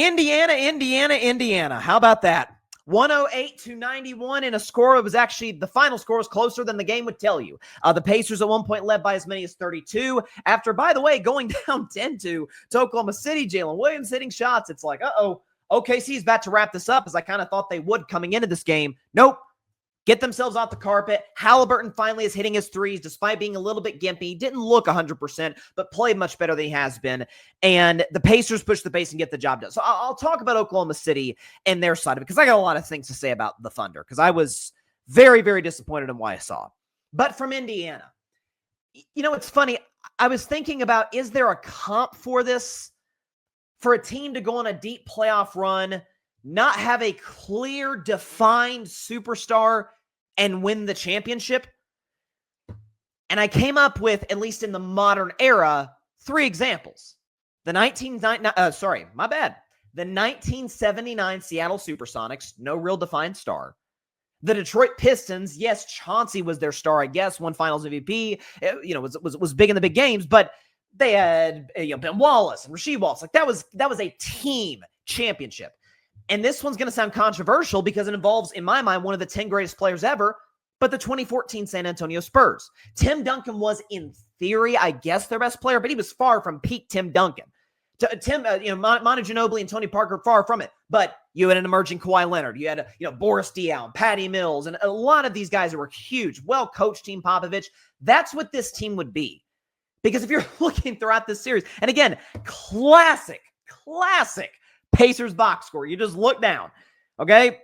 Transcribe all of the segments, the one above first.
Indiana. How about that? 108-91 in a score. It was actually, the final score was closer than the game would tell you. The Pacers at one point led by as many as 32. After, by the way, going down 10-2 to Oklahoma City, Jalen Williams hitting shots. It's like, OKC's about to wrap this up, as I kind of thought they would coming into this game. Nope. Get themselves off the carpet. Halliburton finally is hitting his threes despite being a little bit gimpy. He didn't look 100%, but played much better than he has been. And the Pacers push the pace and get the job done. So I'll talk about Oklahoma City and their side of it, because I got a lot of things to say about the Thunder, because I was very, very disappointed in what I saw. But from Indiana, it's funny. I was thinking about, is there a comp for this? For a team to go on a deep playoff run, not have a clear, defined superstar, and win the championship? And I came up with, at least in the modern era, 3 examples. The 1979 Seattle Supersonics, no real defined star. The Detroit Pistons, yes, Chauncey was their star, I guess, won Finals MVP, was big in the big games, but they had Ben Wallace and Rasheed Wallace. Like that was a team championship. And this one's going to sound controversial because it involves, in my mind, one of the 10 greatest players ever, but the 2014 San Antonio Spurs. Tim Duncan was, in theory, I guess, their best player, but he was far from peak Tim Duncan. Manu Ginobili and Tony Parker, far from it. But you had an emerging Kawhi Leonard. You had, Boris Diaw, Patty Mills, and a lot of these guys that were huge, well-coached team Popovich. That's what this team would be. Because if you're looking throughout this series, and again, classic Pacers box score. You just look down, okay?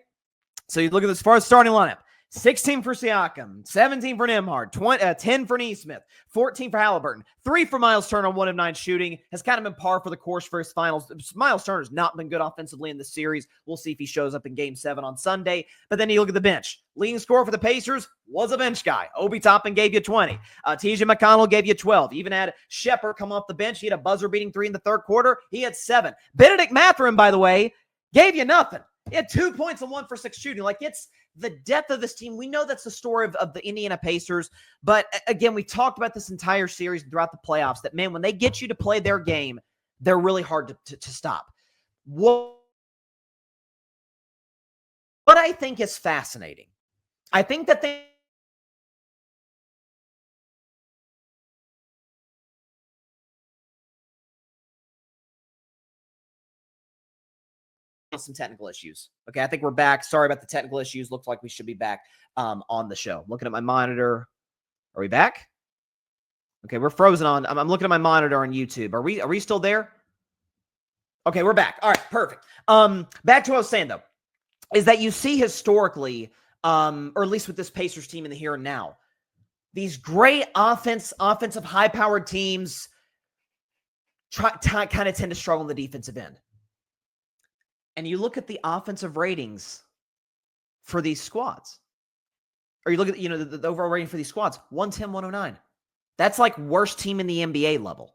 So you look at this far as starting lineup. 16 for Siakam, 17 for Nembhard, 10 for Nesmith, 14 for Halliburton, 3 for Miles Turner, 1 of 9 shooting. Has kind of been par for the course for his finals. Miles Turner's not been good offensively in this series. We'll see if he shows up in Game 7 on Sunday. But then you look at the bench. Leading scorer for the Pacers was a bench guy. Obi Toppin gave you 20. TJ McConnell gave you 12. You even had Shepard come off the bench. He had a buzzer-beating 3 in the third quarter. He had 7. Benedict Mathurin, by the way, gave you nothing. He had 2 points and 1 for 6 shooting. Like, it's the depth of this team. We know that's the story of the Indiana Pacers. But again, we talked about this entire series throughout the playoffs that, man, when they get you to play their game, they're really hard to stop. What I think is fascinating, I think that they some technical issues. Okay, I think we're back. Sorry about the technical issues. Looks like we should be back on the show. Looking at my monitor. Are we back? Okay, we're frozen on. I'm looking at my monitor on YouTube. Are we still there? Okay, we're back. All right, perfect. Back to what I was saying, though, is that you see historically, or at least with this Pacers team in the here and now, these great offensive high-powered teams kind of tend to struggle on the defensive end. And you look at the offensive ratings for these squads, or you look at, the overall rating for these squads, 110, 109. That's like worst team in the NBA level.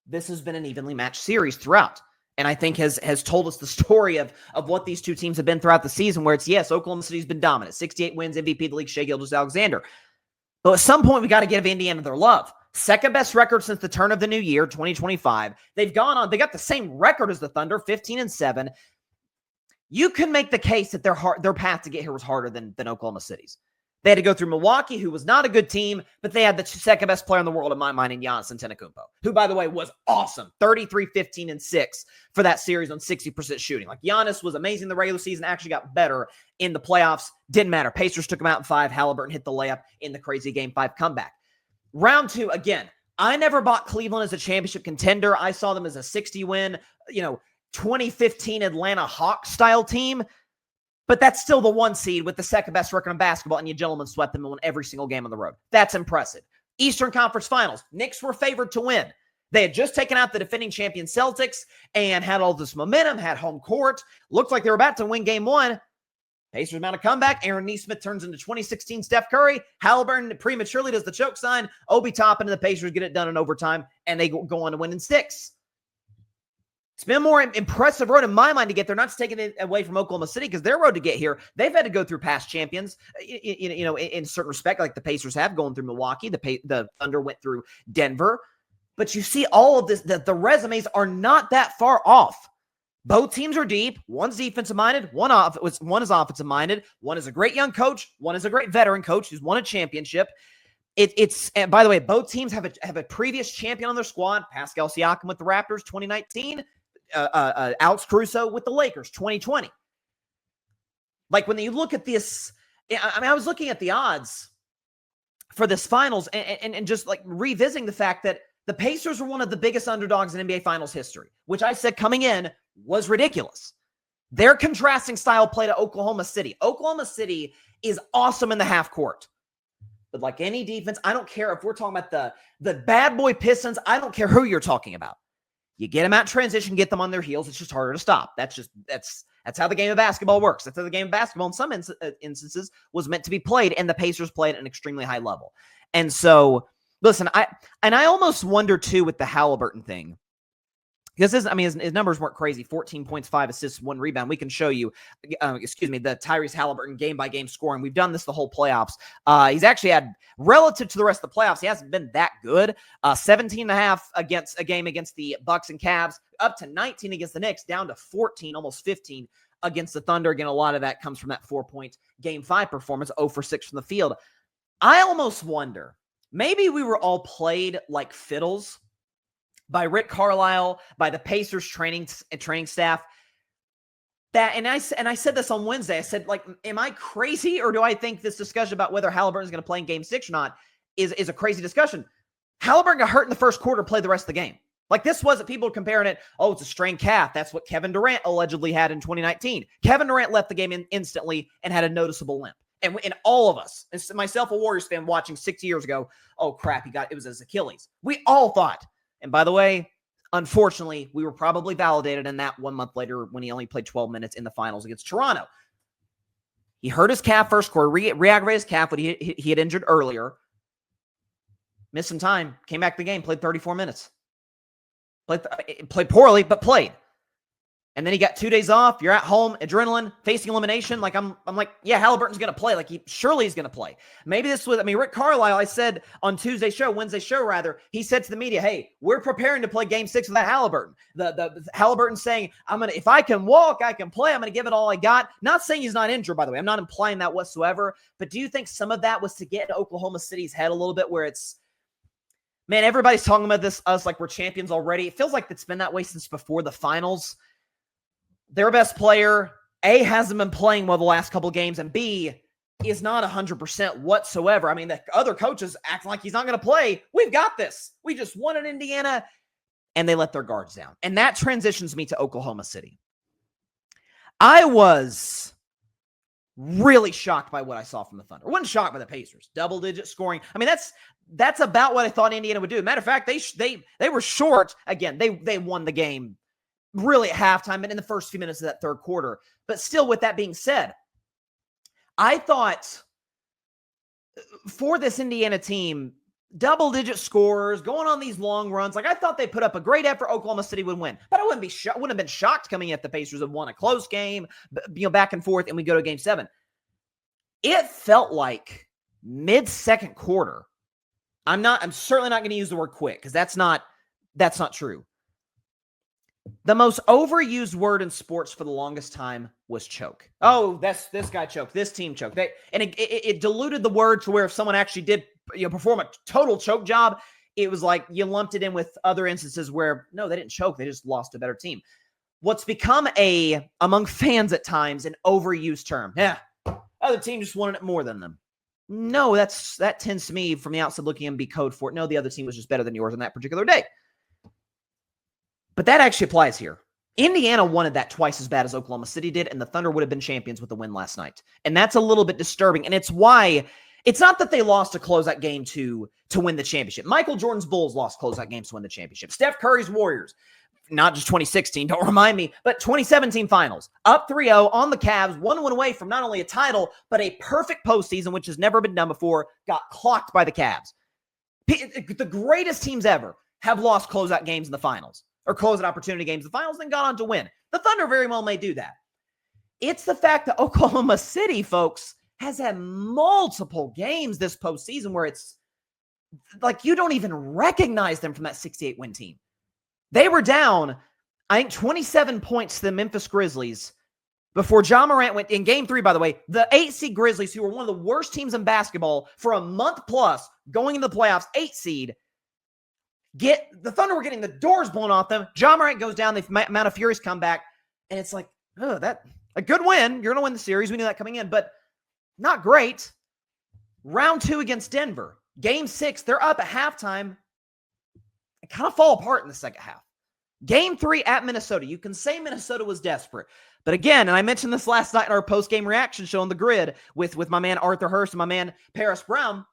This has been an evenly matched series throughout. And I think has told us the story of what these two teams have been throughout the season, where it's, yes, Oklahoma City's been dominant. 68 wins, MVP of the league, Shai Gilgeous-Alexander. But at some point, we got to give Indiana their love. Second best record since the turn of the new year, 2025. They got the same record as the Thunder, 15-7. You can make the case that their path to get here was harder than Oklahoma City's. They had to go through Milwaukee, who was not a good team, but they had the second best player in the world in my mind in Giannis Antetokounmpo, who, by the way, was awesome. 33, 15, and 6 for that series on 60% shooting. Like, Giannis was amazing in the regular season, actually got better in the playoffs. Didn't matter. Pacers took him out in 5. Halliburton hit the layup in the crazy Game 5 comeback. Round 2, again, I never bought Cleveland as a championship contender. I saw them as a 60-win, 2015 Atlanta Hawks style team. But that's still the 1 seed with the second best record in basketball, and you gentlemen swept them and won every single game on the road. That's impressive. Eastern Conference Finals, Knicks were favored to win. They had just taken out the defending champion Celtics and had all this momentum, had home court. Looked like they were about to win Game 1. Pacers mount a comeback. Aaron Nesmith turns into 2016 Steph Curry. Halliburton prematurely does the choke sign. Obi Toppin and the Pacers get it done in overtime, and they go on to win in 6. It's been a more impressive road in my mind to get there. Not to take it away from Oklahoma City, because their road to get here, they've had to go through past champions, in certain respect, like the Pacers have, going through Milwaukee. The Thunder went through Denver. But you see all of this, the resumes are not that far off. Both teams are deep. One's defensive minded. One is offensive minded. One is a great young coach. One is a great veteran coach who's won a championship. And by the way, both teams have a previous champion on their squad. Pascal Siakam with the Raptors 2019. Alex Caruso with the Lakers 2020. Like when you look at this, I mean, I was looking at the odds for this finals and just like revisiting the fact that the Pacers were one of the biggest underdogs in NBA Finals history, which I said coming in was ridiculous. Their contrasting style play to Oklahoma City. Oklahoma City is awesome in the half court. But like any defense, I don't care if we're talking about the bad boy Pistons. I don't care who you're talking about. You get them out transition, get them on their heels. It's just harder to stop. That's how the game of basketball works. That's how the game of basketball in some instances was meant to be played, and the Pacers played at an extremely high level. And so, listen, I almost wonder too with the Halliburton thing. Because his numbers weren't crazy. 14 points, 5 assists, 1 rebound. We can show you, the Tyrese Halliburton game-by-game scoring. We've done this the whole playoffs. He's actually had, relative to the rest of the playoffs, he hasn't been that good. 17.5 against a game against the Bucks and Cavs, up to 19 against the Knicks, down to 14, almost 15 against the Thunder. Again, a lot of that comes from that 4-point Game 5 performance, 0 for 6 from the field. I almost wonder, maybe we were all played like fiddles by Rick Carlisle, by the Pacers training staff. And I said this on Wednesday. I said, like, am I crazy, or do I think this discussion about whether Halliburton is going to play in Game 6 or not is a crazy discussion? Halliburton got hurt in the first quarter, played the rest of the game. Like, this wasn't people comparing it. Oh, it's a strained calf. That's what Kevin Durant allegedly had in 2019. Kevin Durant left the game instantly and had a noticeable limp. And all of us, myself, a Warriors fan watching 6 years ago, oh crap, it was his Achilles. We all thought. And by the way, unfortunately, we were probably validated in that 1 month later when he only played 12 minutes in the finals against Toronto. He hurt his calf first quarter, re-aggravated his calf, what he had injured earlier. Missed some time, came back to the game, played 34 minutes. Played poorly, but played. And then he got 2 days off. You're at home, adrenaline, facing elimination. Like I'm like, yeah, Halliburton's going to play. Like surely he's going to play. Maybe this was, Rick Carlisle, I said on Wednesday show, he said to the media, hey, we're preparing to play Game 6 without Halliburton. The Halliburton saying, if I can walk, I can play. I'm going to give it all I got. Not saying he's not injured, by the way. I'm not implying that whatsoever. But do you think some of that was to get in Oklahoma City's head a little bit where it's, man, everybody's talking about us like we're champions already. It feels like it's been that way since before the finals. Their best player, A, hasn't been playing well the last couple of games, and B, is not 100% whatsoever. I mean, the other coaches act like he's not going to play. We've got this. We just won in Indiana, and they let their guards down. And that transitions me to Oklahoma City. I was really shocked by what I saw from the Thunder. I wasn't shocked by the Pacers. Double-digit scoring. I mean, that's about what I thought Indiana would do. Matter of fact, they were short. Again, they won the game really at halftime and in the first few minutes of that third quarter. But still, with that being said, I thought for this Indiana team, double-digit scorers, going on these long runs, like I thought they put up a great effort. Oklahoma City would win. But I wouldn't have been shocked coming at the Pacers had won a close game, back and forth, and we go to Game 7. It felt like mid-second quarter. I'm certainly not going to use the word quick because that's not true. The most overused word in sports for the longest time was choke. Oh, this guy choked. This team choked. It diluted the word to where if someone actually did perform a total choke job, it was like you lumped it in with other instances where, no, they didn't choke. They just lost a better team. What's become among fans at times, an overused term. Yeah, other team just wanted it more than them. No, that tends to me from the outside looking in be code for it. No, the other team was just better than yours on that particular day. But that actually applies here. Indiana wanted that twice as bad as Oklahoma City did, and the Thunder would have been champions with the win last night. And that's a little bit disturbing. And it's why it's not that they lost a closeout game to win the championship. Michael Jordan's Bulls lost closeout games to win the championship. Steph Curry's Warriors, not just 2016, don't remind me, but 2017 finals, up 3-0 on the Cavs, 1 away from not only a title, but a perfect postseason, which has never been done before, got clocked by the Cavs. The greatest teams ever have lost closeout games in the finals. Or close an opportunity games in the finals, then got on to win. The Thunder very well may do that. It's the fact that Oklahoma City, folks, has had multiple games this postseason where it's like you don't even recognize them from that 68-win team. They were down I think 27 points to the Memphis Grizzlies before Ja Morant went in game 3, by the way. The 8 seed Grizzlies, who were one of the worst teams in basketball for a month plus going into the playoffs, 8 seed, get the Thunder were getting the doors blown off them. Ja Morant goes down, the amount of furious comeback, and it's like, oh, that a good win. You're going to win the series. We knew that coming in, but not great. Round 2 against Denver. Game 6, they're up at halftime. It kind of fall apart in the second half. Game 3 at Minnesota. You can say Minnesota was desperate. But again, and I mentioned this last night in our post-game reaction show on the grid with my man Arthur Hurst and my man Paris Brown,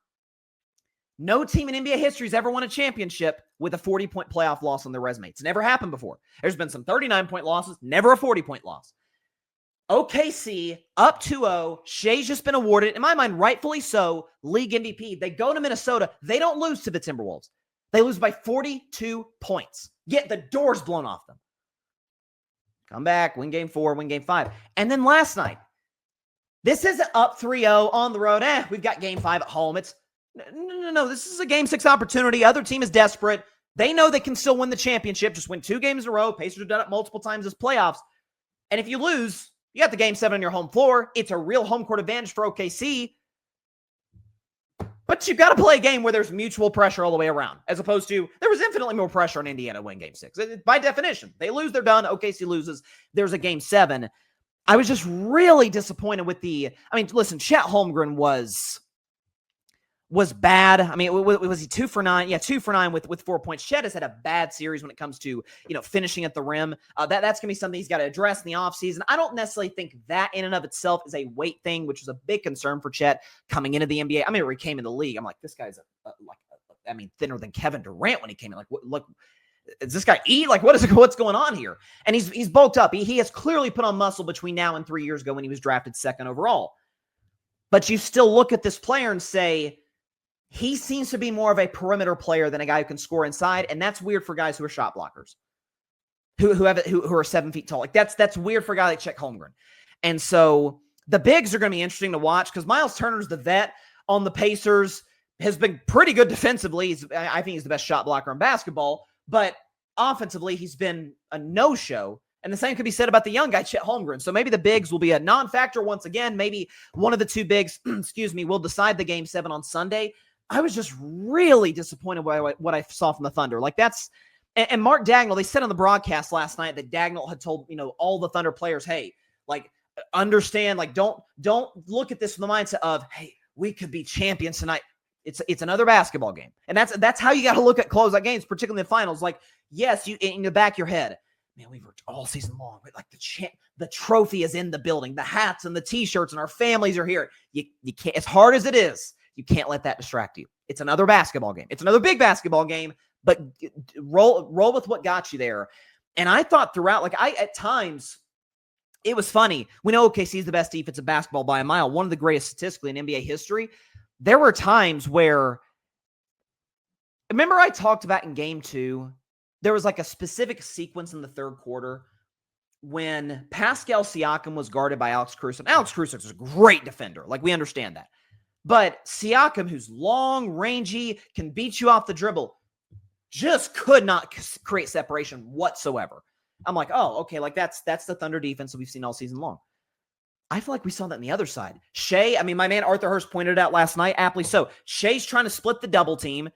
no team in NBA history has ever won a championship with a 40-point playoff loss on their resume. It's never happened before. There's been some 39-point losses, never a 40-point loss. OKC up 2-0. Shea's just been awarded, in my mind, rightfully so, league MVP. They go to Minnesota. They don't lose to the Timberwolves. They lose by 42 points. Get the doors blown off them. Come back, win game 4, win game 5. And then last night, this isn't up 3-0 on the road. We've got game 5 at home. It's no. This is a game 6 opportunity. Other team is desperate. They know they can still win the championship. Just win 2 games in a row. Pacers have done it multiple times as playoffs. And if you lose, you got the game 7 on your home floor. It's a real home court advantage for OKC. But you've got to play a game where there's mutual pressure all the way around, as opposed to there was infinitely more pressure on Indiana to win game 6. By definition, they lose, they're done. OKC loses. There's a game 7. I was just really disappointed with listen, Chet Holmgren was bad. I mean, was he 2 for 9? Yeah, 2 for 9 with 4 points. Chet has had a bad series when it comes to, finishing at the rim. That's going to be something he's got to address in the offseason. I don't necessarily think that in and of itself is a weight thing, which was a big concern for Chet coming into the NBA. I mean, when he came in the league, I'm like, this guy's thinner than Kevin Durant when he came in. Like, look, does this guy eat? Like, what's going on here? And he's bulked up. He has clearly put on muscle between now and 3 years ago when he was drafted 2nd overall. But you still look at this player and say, he seems to be more of a perimeter player than a guy who can score inside, and that's weird for guys who are shot blockers, who are 7 feet tall. Like that's weird for a guy like Chet Holmgren. And so the bigs are going to be interesting to watch because Miles Turner's the vet on the Pacers, has been pretty good defensively. I think he's the best shot blocker in basketball, but offensively he's been a no-show. And the same could be said about the young guy, Chet Holmgren. So maybe the bigs will be a non-factor once again. Maybe one of the 2 bigs, will decide the game 7 on Sunday. I was just really disappointed by what I saw from the Thunder. Like and Mark Dagnall, they said on the broadcast last night that Dagnall had told, all the Thunder players, hey, like, understand, like, don't look at this from the mindset of, hey, we could be champions tonight. It's another basketball game. And that's how you got to look at closeout games, particularly in the finals. Like, yes, you in the back of your head, man, we've worked all season long, but like the trophy is in the building, the hats and the t-shirts and our families are here. You can't, as hard as it is, you can't let that distract you. It's another basketball game. It's another big basketball game, but roll with what got you there. And I thought throughout, at times, it was funny. We know OKC is the best defense in basketball by a mile, one of the greatest statistically in NBA history. There were times where, remember I talked about in game 2, there was like a specific sequence in the third quarter when Pascal Siakam was guarded by Alex Caruso. Alex Caruso is a great defender. Like, we understand that. But Siakam, who's long, rangy, can beat you off the dribble, just could not create separation whatsoever. I'm like, oh, okay, like that's the Thunder defense that we've seen all season long. I feel like we saw that on the other side. Shea, my man Arthur Hurst pointed it out last night, aptly so. Shea's trying to split the double team.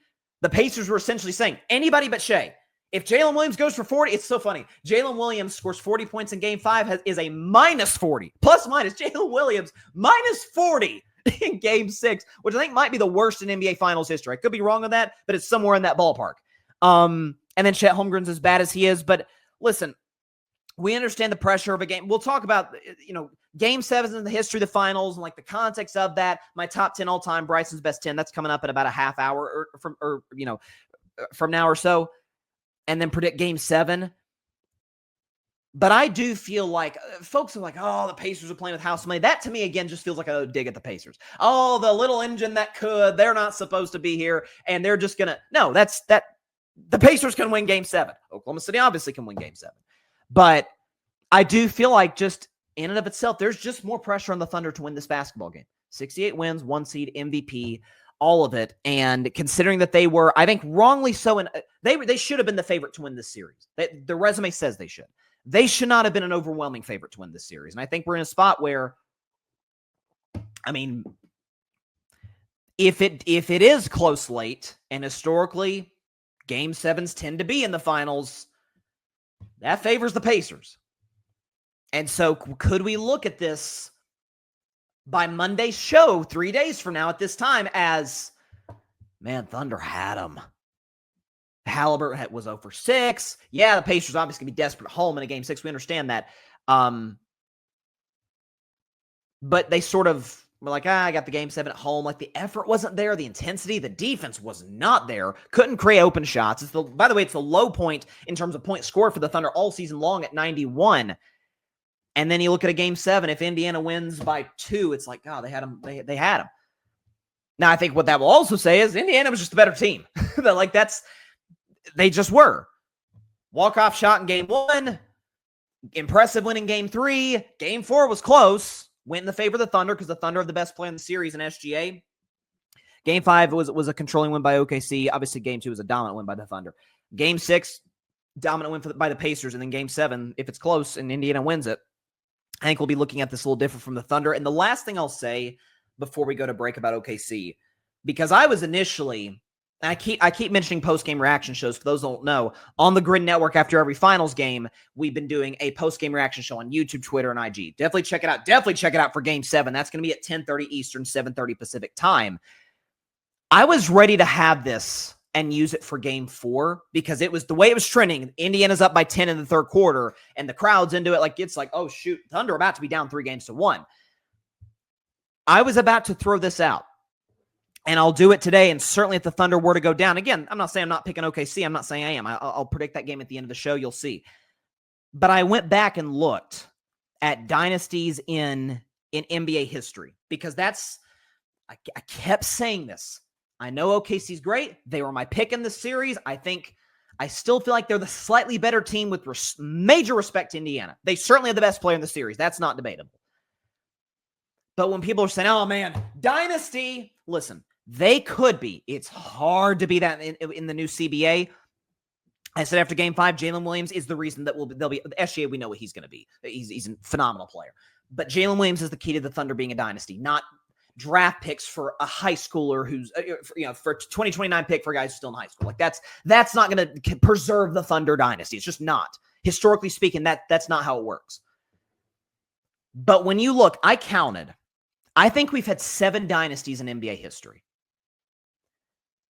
The Pacers were essentially saying, anybody but Shea. If Jalen Williams goes for 40, it's so funny. Jalen Williams scores 40 points in game 5, is a minus 40. Plus minus. Jalen Williams, minus 40 in game 6, which I think might be the worst in NBA Finals history. I could be wrong on that, but it's somewhere in that ballpark. And then Chet Holmgren's as bad as he is. But listen, we understand the pressure of a game. We'll talk about, game 7 in the history of the finals and like the context of that. My top 10 all time, Bryson's best 10. That's coming up in about a half hour from now or so. And then predict game 7. But I do feel like folks are like, oh, the Pacers are playing with house money. That to me, again, just feels like a dig at the Pacers. Oh, the little engine that could, they're not supposed to be here. And they're just going to, no, the Pacers can win game 7. Oklahoma City obviously can win game 7. But I do feel like just in and of itself, there's just more pressure on the Thunder to win this basketball game. 68 wins, 1 seed, MVP. all of it. And considering that they were, I think wrongly so, and they should have been the favorite to win this series. The resume says they should. They should not have been an overwhelming favorite to win this series. And I think we're in a spot where, I mean, if it is close late, and historically Game 7s tend to be in the finals, that favors the Pacers. And so could we look at this by Monday's show 3 days from now at this time as, man, Thunder had them. Halliburton was 0 for 6. Yeah, the Pacers obviously going to be desperate at home in a Game 6. We understand that. But they sort of were like, I got the Game 7 at home. Like, the effort wasn't there. The intensity, the defense was not there. Couldn't create open shots. By the way, it's the low point in terms of points scored for the Thunder all season long at 91. And then you look at a Game 7. If Indiana wins by 2, it's like, oh, they had them. They had them. Now, I think what that will also say is Indiana was just a better team. They just were. Walk-off shot in Game 1. Impressive win in Game 3. Game 4 was close. Went in the favor of the Thunder because the Thunder are the best player in the series in SGA. Game 5 was a controlling win by OKC. Obviously, Game 2 was a dominant win by the Thunder. Game 6, dominant win by the Pacers. And then Game 7, if it's close and Indiana wins it, I think we'll be looking at this a little different from the Thunder. And the last thing I'll say before we go to break about OKC, because I was initially, and I keep mentioning post-game reaction shows. For those who don't know, on the Grid Network after every finals game, we've been doing a post-game reaction show on YouTube, Twitter, and IG. Definitely check it out. Definitely check it out for Game 7. That's going to be at 10:30 Eastern, 7:30 Pacific time. I was ready to have this and use it for Game 4 because it was the way it was trending. Indiana's up by 10 in the third quarter, and the crowd's into it. Like, it's like, oh, shoot, Thunder about to be down 3-1. I was about to throw this out. And I'll do it today, and certainly if the Thunder were to go down. Again, I'm not saying I'm not picking OKC. I'm not saying I am. I'll predict that game at the end of the show. You'll see. But I went back and looked at dynasties in NBA history because I kept saying this. I know OKC's great. They were my pick in this series. I still feel like they're the slightly better team with major respect to Indiana. They certainly are the best player in the series. That's not debatable. But when people are saying, oh, man, dynasty, listen. They could be. It's hard to be that in the new CBA. I said after Game 5, Jalen Williams is the reason that they'll be. The SGA, we know what he's going to be. He's a phenomenal player. But Jalen Williams is the key to the Thunder being a dynasty, not draft picks for a high schooler who's, for 2029 pick for guys still in high school. Like that's not going to preserve the Thunder dynasty. It's just not. Historically speaking, that's not how it works. But when you look, I think we've had 7 dynasties in NBA history.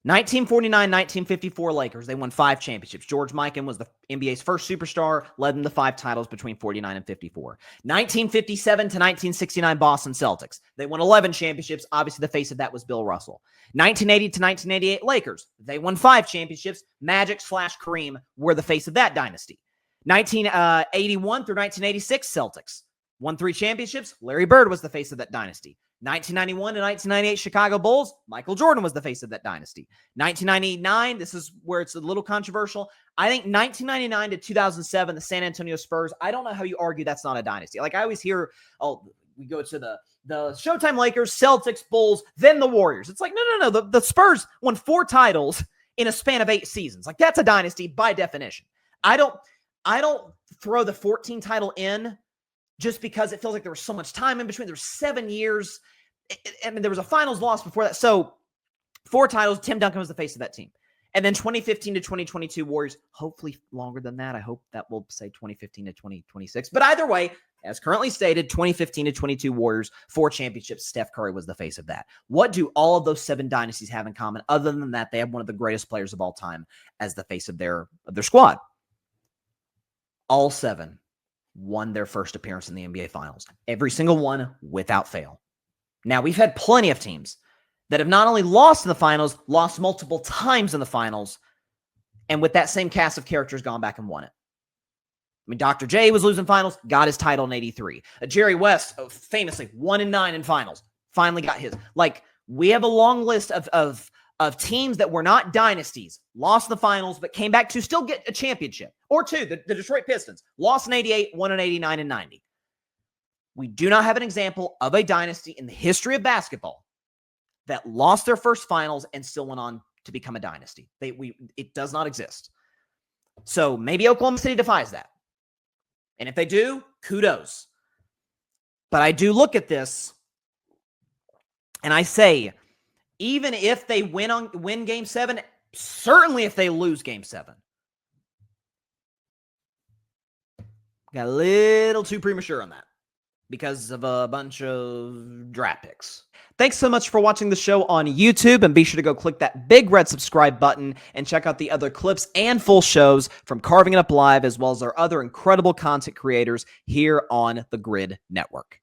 1949-1954 Lakers, they won 5 championships. George Mikan was the NBA's first superstar, led them to 5 titles between 49 and 54. 1957 to 1969 Boston Celtics, they won 11 championships. Obviously, the face of that was Bill Russell. 1980 to 1988 Lakers, they won 5 championships. Magic/Kareem were the face of that dynasty. 1981 through 1986 Celtics, won 3 championships. Larry Bird was the face of that dynasty. 1991 to 1998 Chicago Bulls, Michael Jordan was the face of that dynasty. 1999, this is where it's a little controversial. I think 1999 to 2007, the San Antonio Spurs, I don't know how you argue that's not a dynasty. Like, I always hear, we go to the Showtime Lakers, Celtics, Bulls, then the Warriors. It's like, no. The Spurs won 4 titles in a span of 8 seasons. Like, that's a dynasty by definition. I don't throw the 14 title in just because it feels like there was so much time in between. There was 7 years. I mean, there was a finals loss before that. So 4 titles. Tim Duncan was the face of that team. And then 2015 to 2022 Warriors, hopefully longer than that. I hope that will say 2015 to 2026. But either way, as currently stated, 2015 to 22 Warriors, 4 championships. Steph Curry was the face of that. What do all of those 7 dynasties have in common? Other than that, they have one of the greatest players of all time as the face of their squad. All 7 won their first appearance in the NBA Finals. Every single one without fail. Now, we've had plenty of teams that have not only lost in the finals, lost multiple times in the finals, and with that same cast of characters gone back and won it. I mean, Dr. J was losing finals, got his title in 83. Jerry West, famously, 1-9 in finals, finally got his. Like, we have a long list of teams that were not dynasties, lost the finals, but came back to still get a championship. Or 2, the Detroit Pistons, lost in 88, won in 89 and 90. We do not have an example of a dynasty in the history of basketball that lost their first finals and still went on to become a dynasty. It does not exist. So maybe Oklahoma City defies that. And if they do, kudos. But I do look at this and I say, even if they win Game 7, certainly if they lose Game 7, got a little too premature on that because of a bunch of draft picks. Thanks so much for watching the show on YouTube, and be sure to go click that big red subscribe button and check out the other clips and full shows from Carving It Up Live, as well as our other incredible content creators here on the Grid Network.